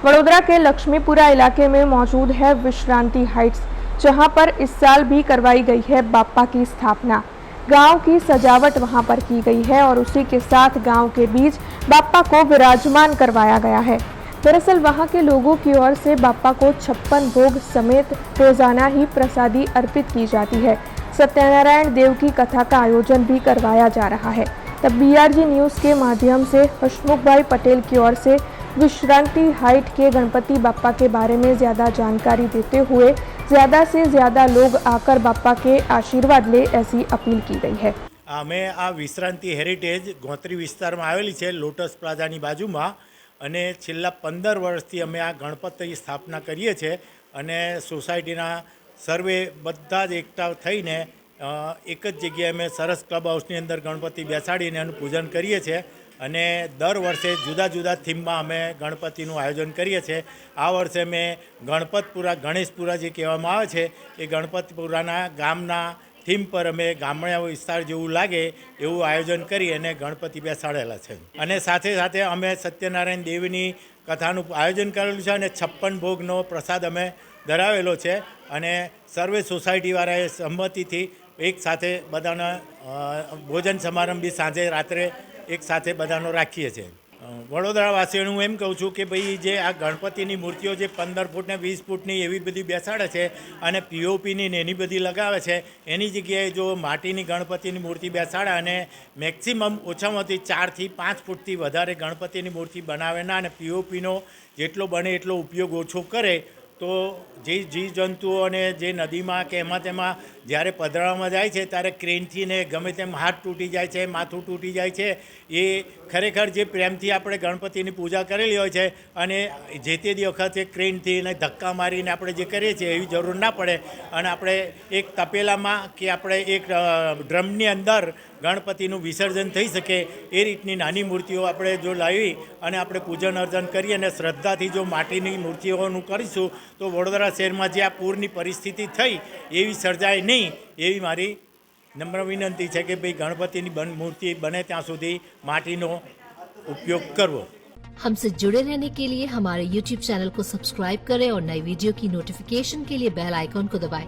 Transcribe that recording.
वडोदरा के लक्ष्मीपुरा इलाके में मौजूद है विश्रांति हाइट्स, जहां पर इस साल भी करवाई गई है बाप्पा की स्थापना। गांव की सजावट वहां पर की गई है और उसी के साथ गांव के बीच बाप्पा को विराजमान करवाया गया है। दरअसल वहां के लोगों की ओर से बाप्पा को 56 भोग समेत रोजाना ही प्रसादी अर्पित की जाती है। सत्यनारायण देव की कथा का आयोजन भी करवाया जा रहा है। तब BRG न्यूज़ के माध्यम से हसमुख भाई पटेल की ओर से विश्रांति हाइट के गणपति बाप्पा के बारे में ज़्यादा जानकारी देते हुए ज़्यादा से ज़्यादा लोग आकर बाप्पा के आशीर्वाद ले ऐसी अपील की गई है। અમે આ વિશ્રાંતિ હેરિટેજ ગોત્રી વિસ્તારમાં આવેલી છે, લોટસ પ્લાઝાની બાજુમાં, અને છેલ્લા 15 વર્ષથી અમે આ ગણપતિ સ્થાપના કરીએ છીએ અને સોસાયટીના સર્વે બધા જ એકઠા થઈને એક જ જગ્યાએ અમે સરસ ક્લબ હાઉસની અંદર ગણપતિ બેસાડીને એનું પૂજન કરીએ છીએ અને દર વર્ષે જુદા જુદા થીમમાં અમે ગણપતિનું આયોજન કરીએ છીએ। આ વર્ષે મેં ગણપતપુરા ગણેશપુરા જે કહેવામાં આવે છે એ ગણપતપુરાના ગામના થીમ પર અમે ગામડા વિસ્તાર જેવું લાગે એવું આયોજન કરી અને ગણપતિ બેસાડેલા છે અને સાથે સાથે અમે સત્યનારાયણ દેવની કથાનું આયોજન કરેલું છે અને 56 ભોગનો પ્રસાદ અમે ધરાવેલો છે અને સર્વે સોસાયટીવાળાએ સંમતિથી એક સાથે બધાના ભોજન સમારંભ બી સાંજે રાત્રે એક સાથે બધાનો રાખીએ છીએ। વડોદરાવાસીઓને હું એમ કહું છું કે ભાઈ જે આ ગણપતિની મૂર્તિઓ જે 15 ફૂટ ને 20 ફૂટની એવી બધી બેસાડે છે અને POPની ને એની બધી લગાવે છે, એની જગ્યાએ જો માટીની ગણપતિની મૂર્તિ બેસાડે અને મેક્સિમમ ઓછામાં ઓછી 4 થી 5 ફૂટથી વધારે ગણપતિની મૂર્તિ બનાવે ના અને POPનો જેટલો બને એટલો ઉપયોગ ઓછો કરે તો જે જીવજંતુઓ અને જે નદીમાં કે એમાં તેમાં જ્યારે પધરાવામાં જાય છે ત્યારે ક્રેનથી ને ગમે તેમ હાથ તૂટી જાય છે, માથું તૂટી જાય છે, એ ખરેખર જે પ્રેમથી આપણે ગણપતિની પૂજા કરેલી હોય છે અને જે તે વખતે ક્રેનથી ને ધક્કા મારીને આપણે જે કરીએ છીએ એવી જરૂર ના પડે અને આપણે એક તપેલામાં કે આપણે એક ડ્રમની અંદર ગણપતિનું વિસર્જન થઈ શકે એ રીતની નાની મૂર્તિઓ આપણે જો લાવી અને આપણે પૂજન અર્ચન કરી અને શ્રદ્ધાથી જો માટીની મૂર્તિઓનું કરીશું તો વડોદરા શહેરમાં જે આ પૂરની પરિસ્થિતિ થઈ એવી સર્જાય નહીં એવી મારી નમ્ર વિનંતી છે કે ભાઈ ગણપતિની મૂર્તિ બને ત્યાં સુધી માટીનો उपयोग करवो। हमसे जुड़े रहने के लिए हमारे YouTube चैनल को सब्सक्राइब करें और नई वीडियो की नोटिफिकेशन के लिए बेल आइकॉन को दबाएं।